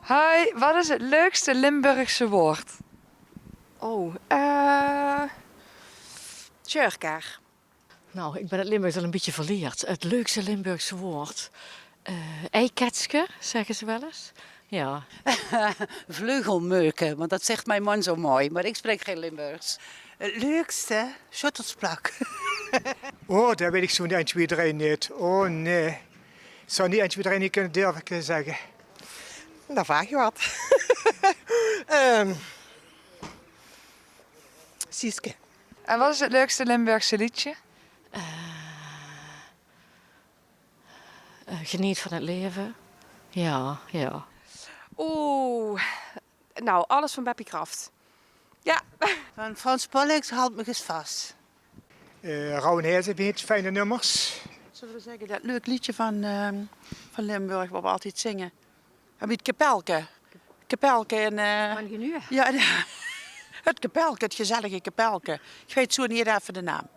Hoi, wat is het leukste Limburgse woord? Oh, tjurkaar. Nou, ik ben het Limburgs al een beetje verleerd. Het leukste Limburgse woord. Eiketske, zeggen ze wel eens. Ja. Vleugelmeuken, want dat zegt mijn man zo mooi, maar ik spreek geen Limburgs. Het leukste? Schottersplak. Oh, dat weet ik zo niet 1, 2, 3 niet. Oh nee. Ik zou niet 1, 2, 3 niet kunnen durven zeggen. Dan vraag je wat. Sieske. En wat is het leukste Limburgse liedje? Geniet van het leven. Ja, ja. Oeh, nou, alles van Beppie Kraft. Ja. Van Frans Pollux haalt me eens vast. Rauw en Heersenbeet, fijne nummers. Zullen we zeggen, dat leuk liedje van Limburg, wat we altijd zingen. Heb je het kapelke? Kapelke en... Van nu? Ja, het kapelke, het gezellige kapelke. Ik weet zo niet even de naam.